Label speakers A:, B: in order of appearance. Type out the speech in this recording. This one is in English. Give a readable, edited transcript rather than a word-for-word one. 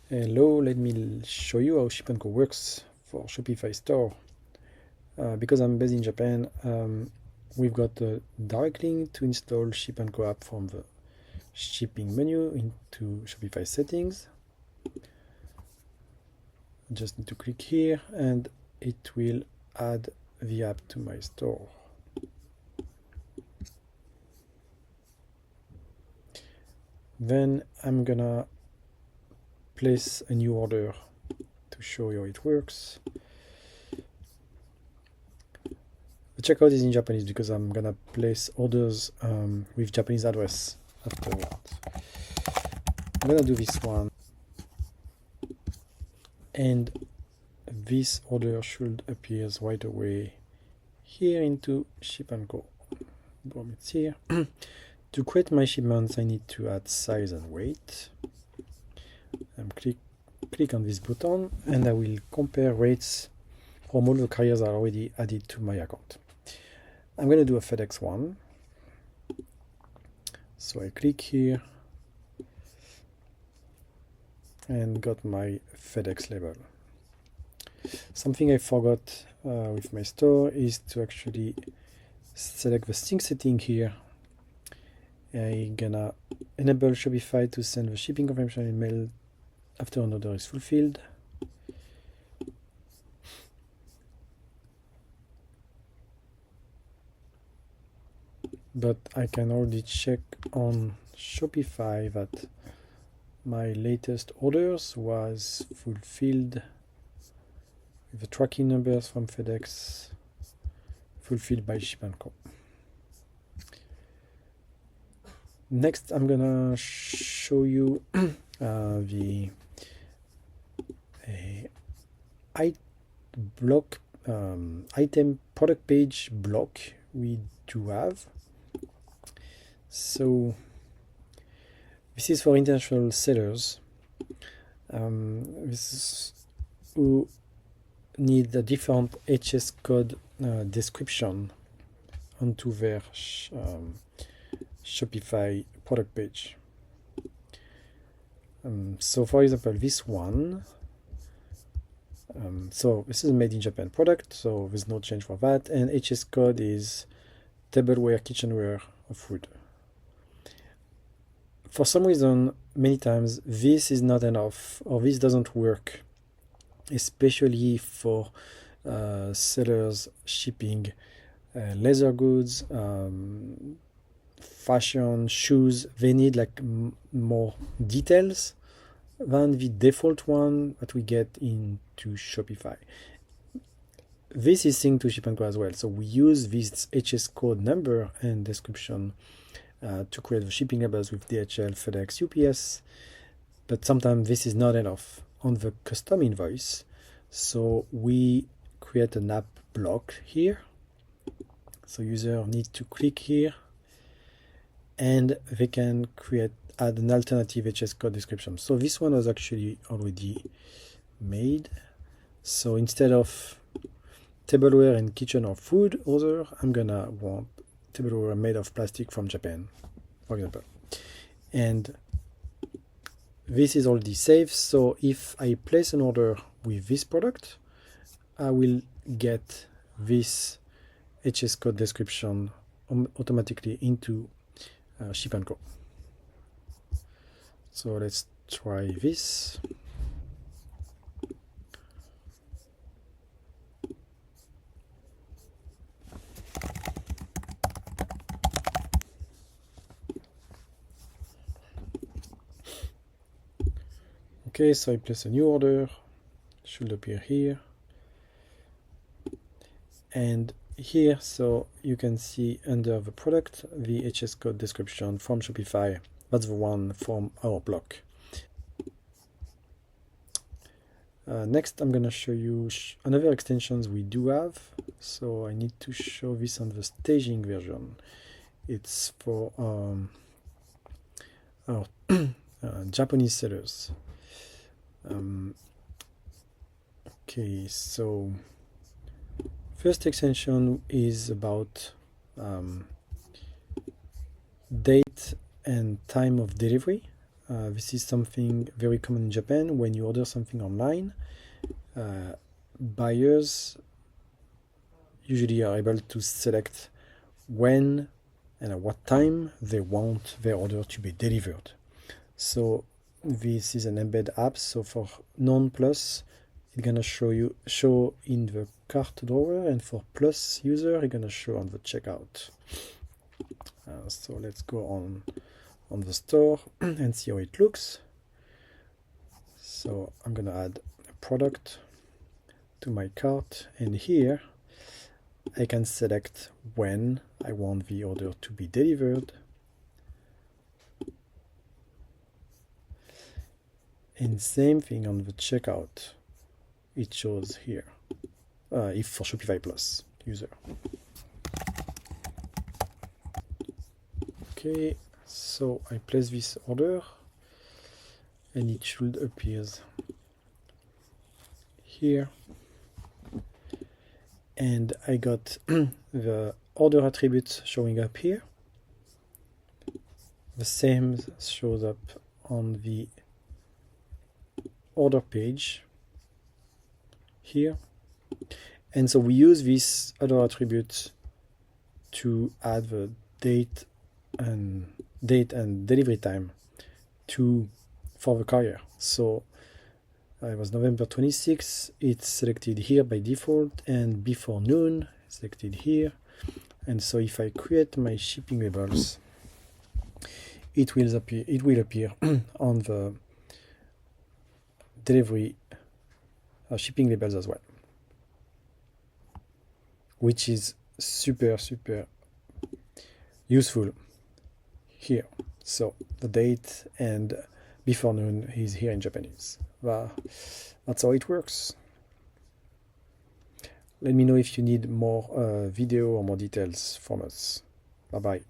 A: Hello, let me show you how Ship&co works for Shopify Store. Because I'm based in Japan, we've got a direct link to install Ship&co app from the shipping menu into Shopify settings. I just need to click here and it will add the app to my store. Then I'm gonna place a new order to show you how it works. The checkout is in Japanese because I'm gonna place orders with Japanese address afterwards. I'm gonna do this one, and this order should appear right away here into Ship&co. Boom, it's here. To create my shipments, I need to add size and weight. Click on this button and I will compare rates from all the carriers that are already added to my account. I'm going to do a FedEx one. So I click here and got my FedEx label. Something I forgot with my store is to actually select the sync setting here. I'm gonna enable Shopify to send the shipping confirmation email after an order is fulfilled. But I can already check on Shopify that my latest orders was fulfilled with the tracking numbers from FedEx fulfilled by Ship&co. Next, I'm gonna show you the item product page block we do have. So this is for international sellers. This is who need a different HS code description onto their Shopify product page. So for example, this one, so this is a made in Japan product, so there's no change for that, and HS code is tableware, kitchenware, or food. For some reason, many times this is not enough, or this doesn't work, especially for sellers shipping leather goods, fashion, shoes. They need like more details than the default one that we get into Shopify. This is synced to Ship&co as well, so we use this HS code number and description to create the shipping labels with DHL, FedEx, UPS, but sometimes this is not enough on the custom invoice, so we create an app block here. So user need to click here and they can add an alternative HS code description. So this one was actually already made. So instead of tableware and kitchen or food order, I'm gonna want tableware made of plastic from Japan, for example. And this is already saved, so if I place an order with this product, I will get this HS code description automatically into Ship&co. So let's try this. Okay, so I place a new order, should appear here. And here, so you can see under the product, the HS code description from Shopify. That's the one from our block. Next, I'm gonna show you another extensions we do have. So I need to show this on the staging version. It's for our Japanese sellers. Okay, so first extension is about date and time of delivery. This is something very common in Japan. When you order something online, buyers usually are able to select when and at what time they want their order to be delivered. So this is an embed app. So for non-plus, it's gonna show in the cart drawer, and for plus user, it's gonna show on the checkout. So let's go on the store and see how it looks. So I'm gonna add a product to my cart, and here I can select when I want the order to be delivered. And same thing on the checkout, it shows here, if for Shopify Plus user. Okay, so I place this order and it should appear here. And I got the order attributes showing up here. The same shows up on the order page here. And so we use this other attribute to add the date and delivery time for the courier. So it was November 26th, it's selected here by default, and before noon, selected here. And so if I create my shipping labels, it will appear on the delivery shipping labels as well, which is super useful here. So the date and before noon is here in Japanese. That's how it works. Let me know if you need more video or more details from us. Bye bye.